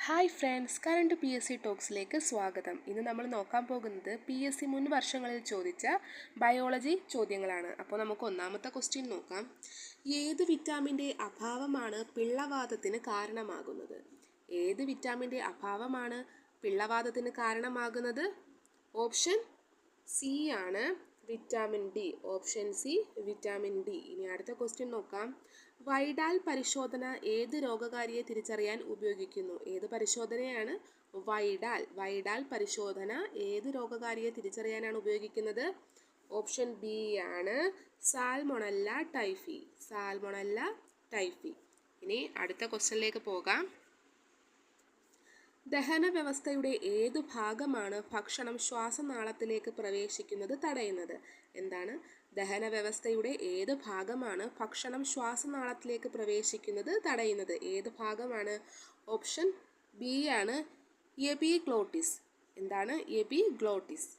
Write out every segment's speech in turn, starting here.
Hi friends, current PSC ടോക്സിലേക്ക് സ്വാഗതം. ഇന്ന് നമ്മൾ നോക്കാൻ പോകുന്നത് PSC മുൻ വർഷങ്ങളിൽ ചോദിച്ച ബയോളജി ചോദ്യങ്ങളാണ്. അപ്പോൾ നമുക്ക് ഒന്നാമത്തെ ക്വസ്റ്റ്യൻ നോക്കാം. ഏത് വിറ്റാമിൻ്റെ അഭാവമാണ് പിള്ളവാതത്തിന് കാരണമാകുന്നത്? ഏത് വിറ്റാമിൻ്റെ അഭാവമാണ് പിള്ളവാതത്തിന് കാരണമാകുന്നത്? ഓപ്ഷൻ സി ആണ് vitamin D. Option C vitamin D. ഇനി അടുത്ത ക്വസ്റ്റ്യൻ നോക്കാം. വൈഡാൽ പരിശോധന ഏത് രോഗകാരിയെ തിരിച്ചറിയാൻ ഉപയോഗിക്കുന്നു? ഏത് പരിശോധനയാണ് വൈഡാൽ പരിശോധന ഏത് രോഗകാരിയെ തിരിച്ചറിയാനാണ് ഉപയോഗിക്കുന്നത്? ഓപ്ഷൻ ബി ആണ് സാൽമൊണല്ല ടൈഫി. ഇനി അടുത്ത ക്വസ്റ്റ്യനിലേക്ക് പോകാം. ദഹന വ്യവസ്ഥയുടെ ഏതു ഭാഗമാണ് ഭക്ഷണം ശ്വാസനാളത്തിലേക്ക് പ്രവേശിക്കുന്നത് തടയുന്നത്? എന്താണ്? ദഹന വ്യവസ്ഥയുടെ ഏത് ഭാഗമാണ് ഭക്ഷണം ശ്വാസനാളത്തിലേക്ക് പ്രവേശിക്കുന്നത് തടയുന്നത്? ഏത് ഭാഗമാണ്? ഓപ്ഷൻ ബി ആണ് എപിഗ്ലോട്ടിസ്. എന്താണ്? എപിഗ്ലോട്ടിസ്.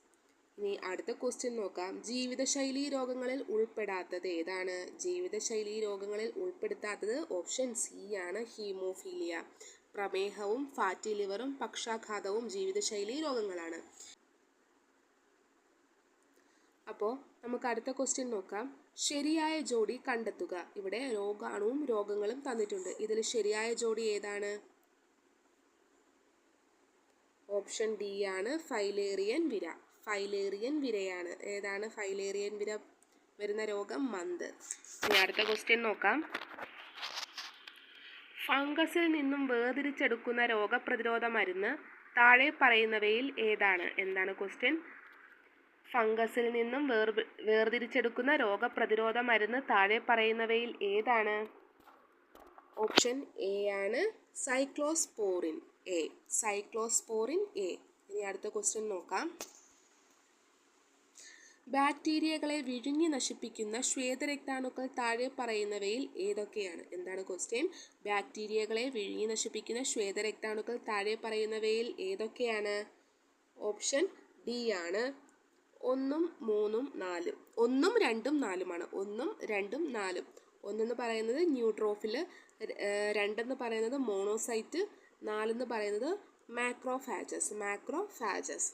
ഇനി അടുത്ത ക്വസ്റ്റ്യൻ നോക്കാം. ജീവിതശൈലി രോഗങ്ങളിൽ ഉൾപ്പെടാത്തത് ഏതാണ്? ജീവിതശൈലി രോഗങ്ങളിൽ ഉൾപ്പെടുത്താത്തത് ഓപ്ഷൻ സി ആണ് ഹീമോഫീലിയ. പ്രമേഹവും ഫാറ്റി ലിവറും പക്ഷാഘാതവും ജീവിതശൈലി രോഗങ്ങളാണ്. അപ്പോൾ നമുക്ക് അടുത്ത ക്വസ്റ്റ്യൻ നോക്കാം. ശരിയായ ജോഡി കണ്ടെത്തുക. ഇവിടെ രോഗാണുവും രോഗങ്ങളും തന്നിട്ടുണ്ട്. ഇതിൽ ശരിയായ ജോഡി ഏതാണ്? ഓപ്ഷൻ ഡി ആണ് ഫൈലേറിയൻ വിരയാണ്. ഏതാണ് ഫൈലേറിയൻ വിര വരുന്ന രോഗം? മന്ത്. ഇനി അടുത്ത ക്വസ്റ്റ്യൻ നോക്കാം. ഫംഗസിൽ നിന്നും വേർതിരിച്ചെടുക്കുന്ന രോഗപ്രതിരോധ മരുന്ന് താഴെ പറയുന്നവയിൽ ഏതാണ്? എന്താണ് ക്വസ്റ്റ്യൻ? ഫംഗസിൽ നിന്നും വേർതിരിച്ചെടുക്കുന്ന രോഗപ്രതിരോധ മരുന്ന് താഴെ പറയുന്നവയിൽ ഏതാണ്? ഓപ്ഷൻ എ ആണ് സൈക്ലോസ്പോറിൻ എ. ഇനി അടുത്ത ക്വസ്റ്റ്യൻ നോക്കാം. ബാക്ടീരിയകളെ വിഴുങ്ങി നശിപ്പിക്കുന്ന ശ്വേതരക്താണുക്കൾ താഴെ പറയുന്നവയിൽ ഏതൊക്കെയാണ്? എന്താണ് ക്വസ്റ്റ്യൻ? ബാക്ടീരിയകളെ വിഴുങ്ങി നശിപ്പിക്കുന്ന ശ്വേതരക്താണുക്കൾ താഴെ പറയുന്നവയിൽ ഏതൊക്കെയാണ്? ഓപ്ഷൻ ഡി ആണ് 1, 3, 4. 1, 2, 4മാണ്. 1, 2, 4. 1 പറയുന്നത് ന്യൂട്രോഫിൽ, 2 പറയുന്നത് മോണോസൈറ്റ്, 4 പറയുന്നത് മാക്രോഫാജസ്.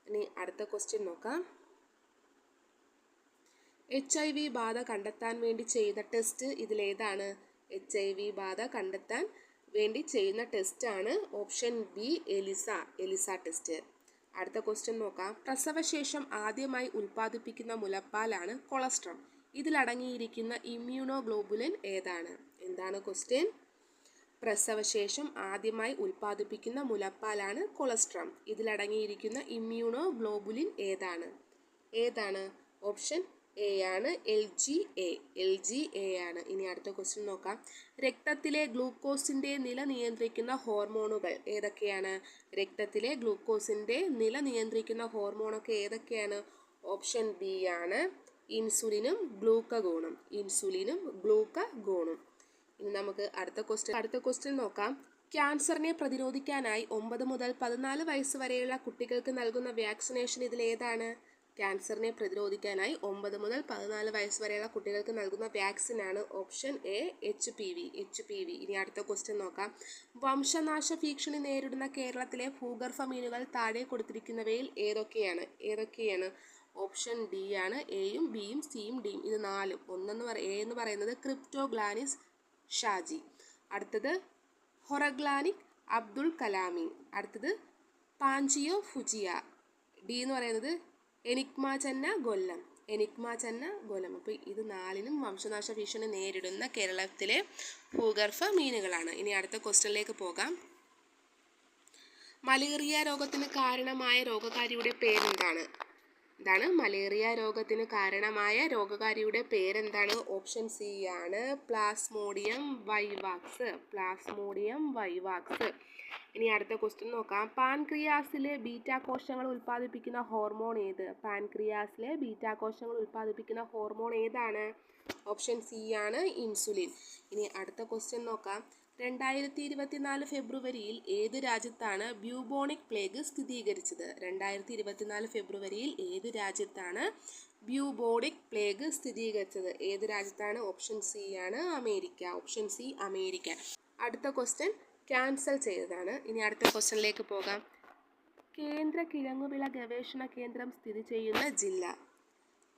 ഇനി അടുത്ത ക്വസ്റ്റ്യൻ നോക്കാം. HIV ബാധ കണ്ടെത്താൻ വേണ്ടി ചെയ്ത ടെസ്റ്റ് ഇതിലേതാണ്? HIV ബാധ കണ്ടെത്താൻ വേണ്ടി ചെയ്യുന്ന ടെസ്റ്റാണ് ഓപ്ഷൻ ബി എലിസ ടെസ്റ്റ്. അടുത്ത ക്വസ്റ്റ്യൻ നോക്കാം. പ്രസവശേഷം ആദ്യമായി ഉൽപ്പാദിപ്പിക്കുന്ന മുലപ്പാലാണ് കൊളസ്ട്രം. ഇതിലടങ്ങിയിരിക്കുന്ന ഇമ്മ്യൂണോഗ്ലോബുലിൻ ഏതാണ്? എന്താണ് ക്വസ്റ്റ്യൻ? പ്രസവശേഷം ആദ്യമായി ഉൽപ്പാദിപ്പിക്കുന്ന മുലപ്പാലാണ് കൊളസ്ട്രം. ഇതിലടങ്ങിയിരിക്കുന്ന ഇമ്മ്യൂണോഗ്ലോബുലിൻ ഏതാണ്? ഓപ്ഷൻ എ ആണ് LGA ആണ്. ഇനി അടുത്ത ക്വസ്റ്റ്യൻ നോക്കാം. രക്തത്തിലെ ഗ്ലൂക്കോസിൻ്റെ നില നിയന്ത്രിക്കുന്ന ഹോർമോണുകൾ ഏതൊക്കെയാണ്? രക്തത്തിലെ ഗ്ലൂക്കോസിൻ്റെ നില നിയന്ത്രിക്കുന്ന ഹോർമോണൊക്കെ ഏതൊക്കെയാണ്? ഓപ്ഷൻ ബി ആണ് ഇൻസുലിനും ഗ്ലൂക്കഗോണും. ഇനി നമുക്ക് അടുത്ത ക്വസ്റ്റ്യൻ നോക്കാം. ക്യാൻസറിനെ പ്രതിരോധിക്കാനായി 9 മുതൽ 14 വയസ്സ് വരെയുള്ള കുട്ടികൾക്ക് നൽകുന്ന വാക്സിനേഷൻ ഇതിലേതാണ്? ക്യാൻസറിനെ പ്രതിരോധിക്കാനായി 9 മുതൽ 14 വയസ്സ് വരെയുള്ള കുട്ടികൾക്ക് നൽകുന്ന വാക്സിനാണ് ഓപ്ഷൻ എ HPV. ഇനി അടുത്ത ക്വസ്റ്റ്യൻ നോക്കാം. വംശനാശ ഭീഷണി നേരിടുന്ന കേരളത്തിലെ ഭൂഗർഭ മീനുകൾ താഴെ കൊടുത്തിരിക്കുന്നവയിൽ ഏതൊക്കെയാണ്? ഓപ്ഷൻ ഡി ആണ് എയും ബിയും സിയും ഡിയും. ഇത് 4. എ എന്ന് പറയുന്നത് ക്രിപ്റ്റോഗ്ലാനിസ് ഷാജി, അടുത്തത് ഹൊറഗ്ലാനിക് അബ്ദുൾ കലാമി, അടുത്തത് പാഞ്ചിയോ ഫുജിയ. ഡി എന്ന് പറയുന്നത് എനിഗ്മ ചെന്ന ഗൊല്ലം. അപ്പോൾ ഇത് 4നും വംശനാശ ഭീഷണി നേരിടുന്ന കേരളത്തിലെ ഭൂഗർഭ മീനുകളാണ്. ഇനി അടുത്ത ക്വസ്റ്റ്യനിലേക്ക് പോകാം. മലേറിയ രോഗത്തിന് കാരണമായ രോഗകാരിയുടെ പേരെന്താണ്? മലേറിയ രോഗത്തിന് കാരണമായ രോഗകാരിയുടെ പേരെന്താണ്? ഓപ്ഷൻ സി ആണ് പ്ലാസ്മോഡിയം വൈവാക്സ്. ഇനി അടുത്ത ക്വസ്റ്റ്യൻ നോക്കാം. പാൻക്രിയാസിലെ ബീറ്റാ കോശങ്ങൾ ഉൽപ്പാദിപ്പിക്കുന്ന ഹോർമോൺ ഏതാണ്? ഓപ്ഷൻ സി ആണ് ഇൻസുലിൻ. ഇനി അടുത്ത ക്വസ്റ്റ്യൻ നോക്കാം. 2024 ഫെബ്രുവരിയിൽ ഏത് രാജ്യത്താണ് ബ്യൂബോണിക് പ്ലേഗ് സ്ഥിരീകരിച്ചത്? 2024 ഫെബ്രുവരിയിൽ ഏത് രാജ്യത്താണ് ബ്യൂബോണിക് പ്ലേഗ് സ്ഥിരീകരിച്ചത്? ഏത് രാജ്യത്താണ്? ഓപ്ഷൻ സി ആണ് അമേരിക്ക. അടുത്ത ക്വസ്റ്റ്യൻ. ക്യാൻസൽ ചെയ്തതാണ്. ഇനി അടുത്ത ക്വസ്റ്റ്യനിലേക്ക് പോകാം. കേന്ദ്ര കിഴങ്ങുവിള ഗവേഷണ കേന്ദ്രം സ്ഥിതി ചെയ്യുന്ന ജില്ല.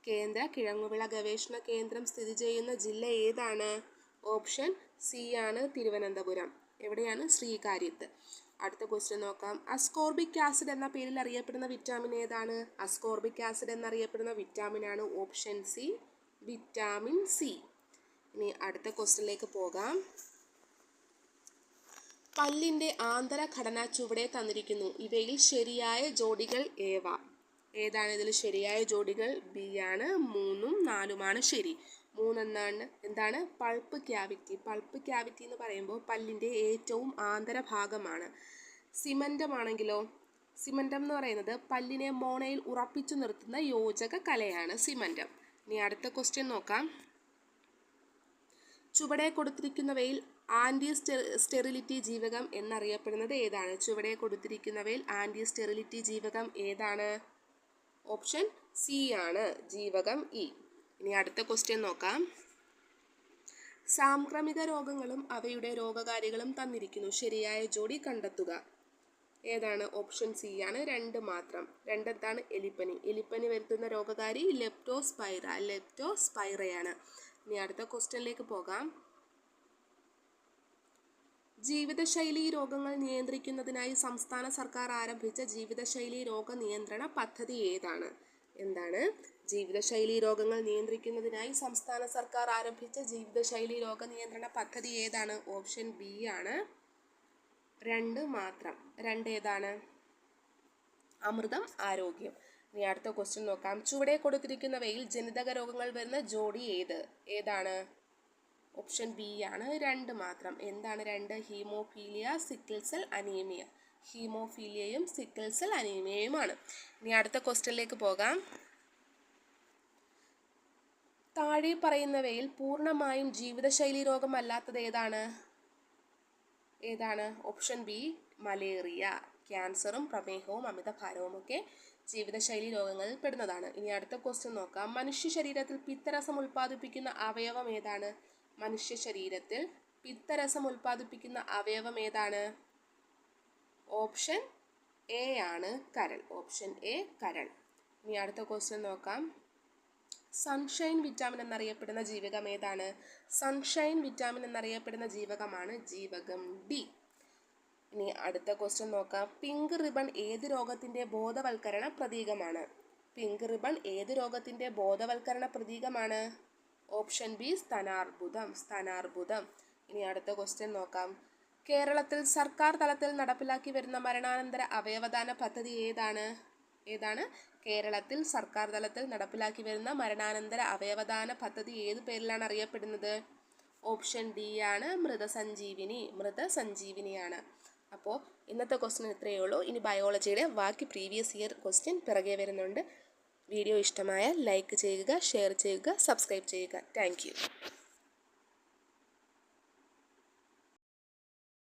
കേന്ദ്ര കിഴങ്ങുവിള ഗവേഷണ കേന്ദ്രം സ്ഥിതി ചെയ്യുന്ന ജില്ല ഏതാണ്? ഓപ്ഷൻ സി ആണ് തിരുവനന്തപുരം. എവിടെയാണ്? ശ്രീകാര്യത്ത്. അടുത്ത ക്വസ്റ്റ്യൻ നോക്കാം. അസ്കോർബിക് ആസിഡ് എന്ന പേരിൽ അറിയപ്പെടുന്ന വിറ്റാമിൻ ഏതാണ്? അസ്കോർബിക് ആസിഡ് എന്നറിയപ്പെടുന്ന വിറ്റാമിനാണ് ഓപ്ഷൻ സി, വിറ്റാമിൻ സി. ഇനി അടുത്ത ക്വസ്റ്റ്യനിലേക്ക് പോകാം. പല്ലിൻ്റെ ആന്തരഘടന ചുവടെ തന്നിരിക്കുന്നു. ഇവയിൽ ശരിയായ ജോഡികൾ ഏവ? ഏതാണ് ഇതിൽ ശരിയായ ജോഡികൾ? ബി ആണ്. 3ഉം 4ഉമാണ് ശരി. 3 എന്താണ്? Pulp cavity. പൾപ്പ് ക്യാവിറ്റി എന്ന് പറയുമ്പോൾ പല്ലിൻ്റെ ഏറ്റവും ആന്തരഭാഗമാണ്. സിമൻറ്റം ആണെങ്കിലോ? സിമൻറ്റം എന്ന് പറയുന്നത് പല്ലിനെ മോണയിൽ ഉറപ്പിച്ചു നിർത്തുന്ന യോജക കലയാണ് സിമൻറ്റം. ഇനി അടുത്ത ക്വസ്റ്റ്യൻ നോക്കാം. ചുവടെ കൊടുത്തിരിക്കുന്നവയിൽ ആൻറ്റി സ്റ്റെറിലിറ്റി ജീവകം എന്നറിയപ്പെടുന്നത് ഏതാണ്? ചുവടെ കൊടുത്തിരിക്കുന്നവയിൽ ആൻറ്റി സ്റ്റെറിലിറ്റി ജീവകം ഏതാണ്? ഓപ്ഷൻ സി ആണ്, ജീവകം ഇ. ഇനി അടുത്ത ക്വസ്റ്റ്യൻ നോക്കാം. സാംക്രമിക രോഗങ്ങളും അവയുടെ രോഗകാരികളും തന്നിരിക്കുന്നു. ശരിയായ ജോഡി കണ്ടെത്തുക. ഏതാണ്? ഓപ്ഷൻ സി ആണ്, 2 മാത്രം. 2 എന്താണ്? എലിപ്പനി. എലിപ്പനി വരുത്തുന്ന രോഗകാരി ലെപ്റ്റോസ്പൈറയാണ്. ഇനി അടുത്ത ക്വസ്റ്റ്യനിലേക്ക് പോകാം. ജീവിതശൈലി രോഗങ്ങൾ നിയന്ത്രിക്കുന്നതിനായി സംസ്ഥാന സർക്കാർ ആരംഭിച്ച ജീവിതശൈലി രോഗ നിയന്ത്രണ പദ്ധതി ഏതാണ്? എന്താണ്? ജീവിതശൈലി രോഗങ്ങൾ നിയന്ത്രിക്കുന്നതിനായി സംസ്ഥാന സർക്കാർ ആരംഭിച്ച ജീവിതശൈലി രോഗ നിയന്ത്രണ പദ്ധതി ഏതാണ്? ഓപ്ഷൻ ബി ആണ്, 2 മാത്രം. 2 ഏതാണ്? അമൃതം ആരോഗ്യം. ഇനി അടുത്ത ക്വസ്റ്റ്യൻ നോക്കാം. ചുവടെ കൊടുത്തിരിക്കുന്നവയിൽ ജനിതക രോഗങ്ങൾ വരുന്ന ജോഡി ഏതാണ്? ഓപ്ഷൻ ബി ആണ്, 2 മാത്രം. എന്താണ് 2? Haemophilia, sickle cell anaemia. ഹീമോഫീലിയയും സിക്കിൾ സെൽ അനീമിയയുമാണ്. ഇനി അടുത്ത ക്വസ്റ്റ്യനിലേക്ക് പോകാം. താഴെ പറയുന്നവയിൽ പൂർണ്ണമായും ജീവിതശൈലി രോഗമല്ലാത്തത് ഏതാണ്? Option B, malaria. ക്യാൻസറും പ്രമേഹവും അമിതഭാരവും ഒക്കെ ജീവിതശൈലി രോഗങ്ങളിൽ പെടുന്നതാണ്. ഇനി അടുത്ത ക്വസ്റ്റ്യൻ നോക്കാം. മനുഷ്യ ശരീരത്തിൽ പിത്തരസം ഉൽപ്പാദിപ്പിക്കുന്ന അവയവം ഏതാണ്? മനുഷ്യ ശരീരത്തിൽ പിത്തരസം ഉൽപ്പാദിപ്പിക്കുന്ന അവയവം ഏതാണ്? ഓപ്ഷൻ എ ആണ്, കരൾ. ഓപ്ഷൻ എ, കരൾ. ഇനി അടുത്ത ക്വസ്റ്റ്യൻ നോക്കാം. സൺഷൈൻ വിറ്റാമിൻ എന്നറിയപ്പെടുന്ന ജീവകം ഏതാണ്? സൺഷൈൻ വിറ്റാമിൻ എന്നറിയപ്പെടുന്ന ജീവകമാണ് ജീവകം ഡി. ഇനി അടുത്ത ക്വസ്റ്റ്യൻ നോക്കാം. പിങ്ക് റിബൺ ഏത് രോഗത്തിൻ്റെ ബോധവൽക്കരണ പ്രതീകമാണ്? പിങ്ക് റിബൺ ഏത് രോഗത്തിൻ്റെ ബോധവൽക്കരണ പ്രതീകമാണ്? ഓപ്ഷൻ ബി, സ്തനാർബുദം. ഇനി അടുത്ത ക്വസ്റ്റ്യൻ നോക്കാം. കേരളത്തിൽ സർക്കാർ തലത്തിൽ നടപ്പിലാക്കി വരുന്ന മരണാനന്തര അവയവദാന പദ്ധതി ഏതാണ്? കേരളത്തിൽ സർക്കാർ തലത്തിൽ നടപ്പിലാക്കി വരുന്ന മരണാനന്തര അവയവദാന പദ്ധതി ഏത് പേരിലാണ് അറിയപ്പെടുന്നത്? ഓപ്ഷൻ ഡി ആണ്, മൃതസഞ്ജീവിനിയാണ്. അപ്പോൾ ഇന്നത്തെ ക്വസ്റ്റ്യൻ ഇത്രയേ ഉള്ളൂ. ഇനി ബയോളജിയുടെ ബാക്കി പ്രീവിയസ് ഇയർ ക്വസ്റ്റ്യൻ പിറകെ വരുന്നുണ്ട്. വീഡിയോ ഇഷ്ടമായാൽ ലൈക്ക് ചെയ്യുക, ഷെയർ ചെയ്യുക, സബ്സ്ക്രൈബ് ചെയ്യുക. Thank you.